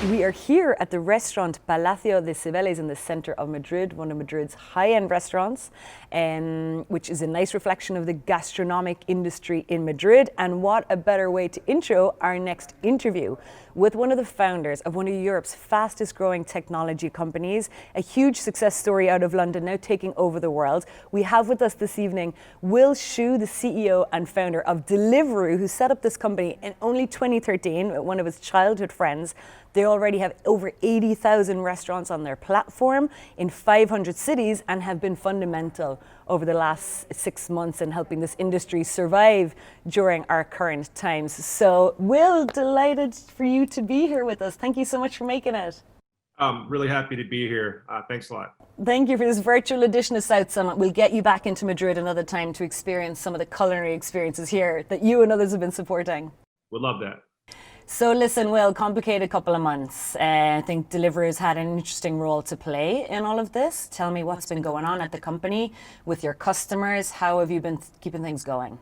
We are here at the restaurant Palacio de Cibeles in the center of Madrid, one of Madrid's high-end restaurants, which is a nice reflection of the gastronomic industry in Madrid. And what a better way to intro our next interview with one of the founders of one of Europe's fastest growing technology companies, a huge success story out of London, now taking over the world. We have with us this evening Will Shu, the CEO and founder of Deliveroo, who set up this company in only 2013 with one of his childhood friends. They already have over 80,000 restaurants on their platform in 500 cities and have been fundamental over the last 6 months in helping this industry survive during our current times. So, Will, delighted for you to be here with us. Thank you so much for making it. I'm really happy to be here. Thanks a lot. Thank you for this virtual edition of South Summit. We'll get you back into Madrid another time to experience some of the culinary experiences here that you and others have been supporting. Would love that. So listen, Will, complicated couple of months. I think Deliveroo's had an interesting role to play in all of this. Tell me what's been going on at the company with your customers. How have you been keeping things going?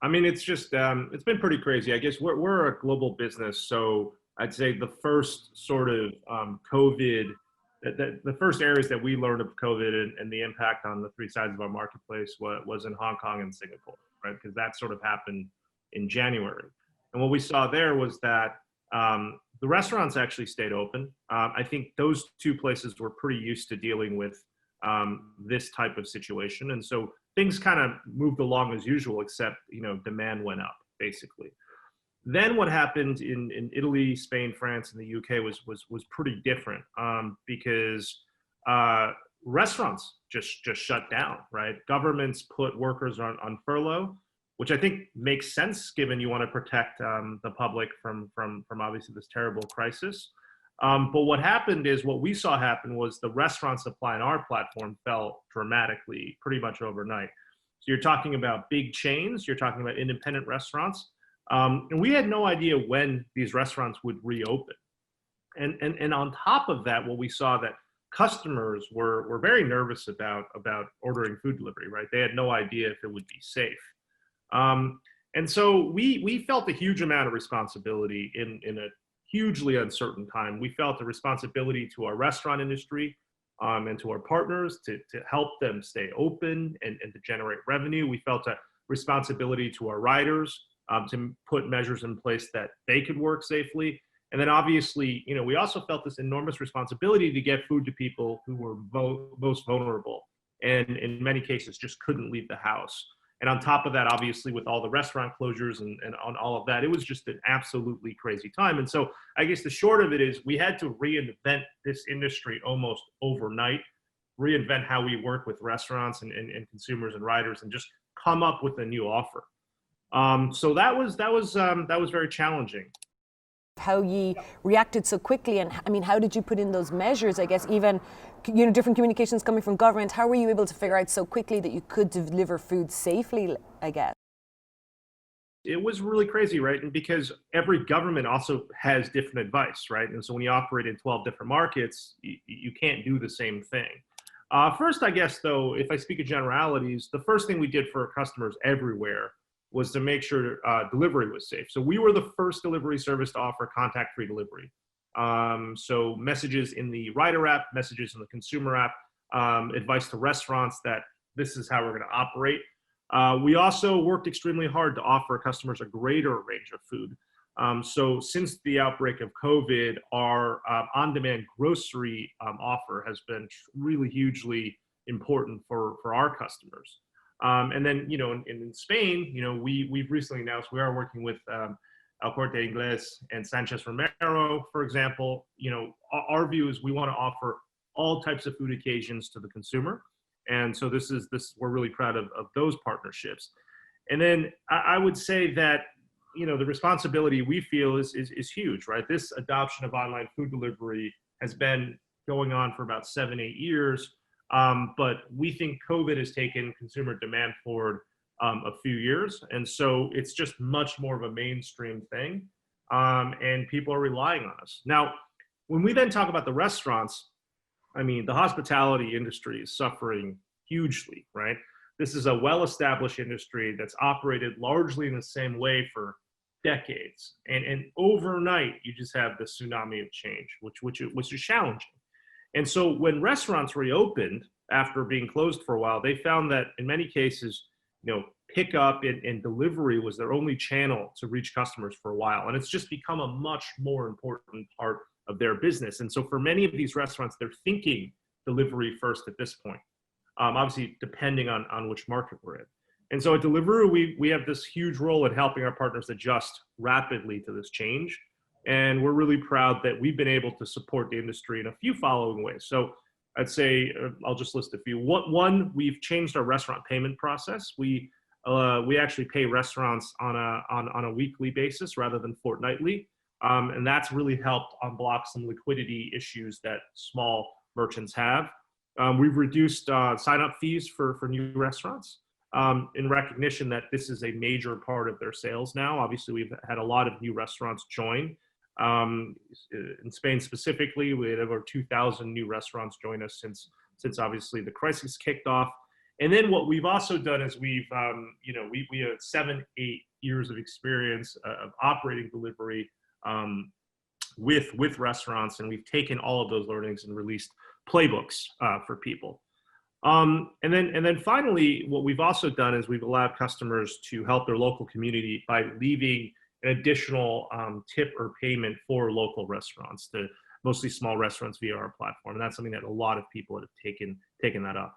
I mean, it's just, it's been pretty crazy. I guess we're a global business. So I'd say the first sort of COVID, the first areas that we learned of COVID and the impact on the three sides of our marketplace was in Hong Kong and Singapore, right? Because that sort of happened in January. And what we saw there was that the restaurants actually stayed open. I think those two places were pretty used to dealing with this type of situation. And so things kind of moved along as usual, except, demand went up, basically. Then what happened in Italy, Spain, France, and the UK was pretty different because restaurants just shut down, right? Governments put workers on furlough, which I think makes sense given you want to protect the public from obviously this terrible crisis. But what happened is what we saw happen was the restaurant supply on our platform fell dramatically, pretty much overnight. So you're talking about big chains, you're talking about independent restaurants. And we had no idea when these restaurants would reopen. And on top of that, what we saw that customers were very nervous about ordering food delivery, right? They had no idea if it would be safe. And so we felt a huge amount of responsibility in a hugely uncertain time. We felt a responsibility to our restaurant industry and to our partners to help them stay open and to generate revenue. We felt a responsibility to our riders to put measures in place that they could work safely. And then obviously, we also felt this enormous responsibility to get food to people who were most vulnerable and in many cases just couldn't leave the house. And on top of that, obviously, with all the restaurant closures and on all of that, it was just an absolutely crazy time. And so I guess the short of it is we had to reinvent this industry almost overnight, reinvent how we work with restaurants and consumers and riders and just come up with a new offer. So that was very challenging. How you reacted so quickly, and I mean, how did you put in those measures? I guess even different communications coming from government. How were you able to figure out so quickly that you could deliver food safely? I guess it was really crazy, right? And because every government also has different advice, right? And so when you operate in 12 different markets, you can't do the same thing. First, I guess though, if I speak of generalities, the first thing we did for our customers everywhere was to make sure delivery was safe. So we were the first delivery service to offer contact-free delivery. So messages in the rider app, messages in the consumer app, advice to restaurants that this is how we're going to operate. We also worked extremely hard to offer customers a greater range of food. So since the outbreak of COVID, our on-demand grocery offer has been really hugely important for our customers. And then, in Spain, we've recently announced we are working with El Corte Inglés and Sanchez Romero, for example. Our view is we want to offer all types of food occasions to the consumer. And so we're really proud of those partnerships. And then I would say that, the responsibility we feel is huge, right? This adoption of online food delivery has been going on for about 7-8 years. But we think COVID has taken consumer demand forward a few years. And so it's just much more of a mainstream thing. And people are relying on us. Now, when we then talk about the restaurants, I mean, the hospitality industry is suffering hugely, right? This is a well-established industry that's operated largely in the same way for decades. And overnight, you just have this tsunami of change, which is challenging. And so when restaurants reopened after being closed for a while, they found that in many cases, pickup and delivery was their only channel to reach customers for a while. And it's just become a much more important part of their business. And so for many of these restaurants, they're thinking delivery first at this point, obviously depending on which market we're in. And so at Deliveroo, we have this huge role in helping our partners adjust rapidly to this change. And we're really proud that we've been able to support the industry in a few following ways. So I'd say, I'll just list a few. One, we've changed our restaurant payment process. We actually pay restaurants on a weekly basis rather than fortnightly. And that's really helped unblock some liquidity issues that small merchants have. We've reduced sign-up fees for new restaurants in recognition that this is a major part of their sales now. Obviously, we've had a lot of new restaurants join. In Spain specifically, we had over 2,000 new restaurants join us since obviously the crisis kicked off. And then what we've also done is we have 7-8 years of experience of operating delivery with restaurants, and we've taken all of those learnings and released playbooks for people. And then finally, what we've also done is we've allowed customers to help their local community by leaving an additional tip or payment for local restaurants, to mostly small restaurants via our platform. And that's something that a lot of people have taken that up.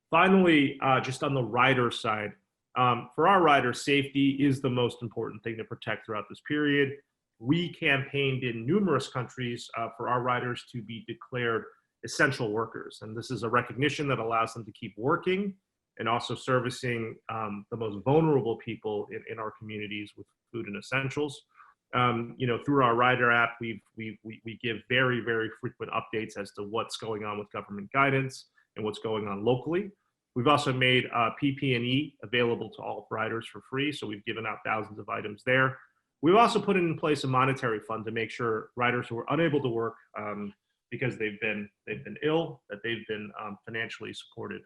Finally, just on the rider side, for our riders, safety is the most important thing to protect throughout this period. We campaigned in numerous countries for our riders to be declared essential workers. And this is a recognition that allows them to keep working and also servicing the most vulnerable people in our communities with food and essentials. Through our rider app, we give very, very frequent updates as to what's going on with government guidance and what's going on locally. We've also made PP&E available to all riders for free, so we've given out thousands of items there. We've also put in place a monetary fund to make sure riders who are unable to work because they've been ill, that they've been financially supported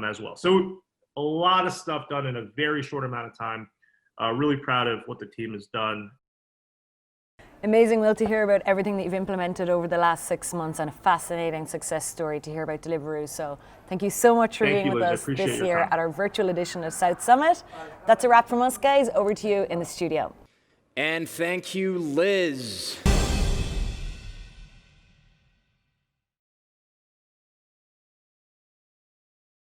as well. So a lot of stuff done in a very short amount of time. Really proud of what the team has done. Amazing, Will, to hear about everything that you've implemented over the last 6 months, and a fascinating success story to hear about Deliveroo. So thank you so much for being with us this year at our virtual edition of South Summit. That's a wrap from us, guys. Over to you in the studio. And thank you, Liz.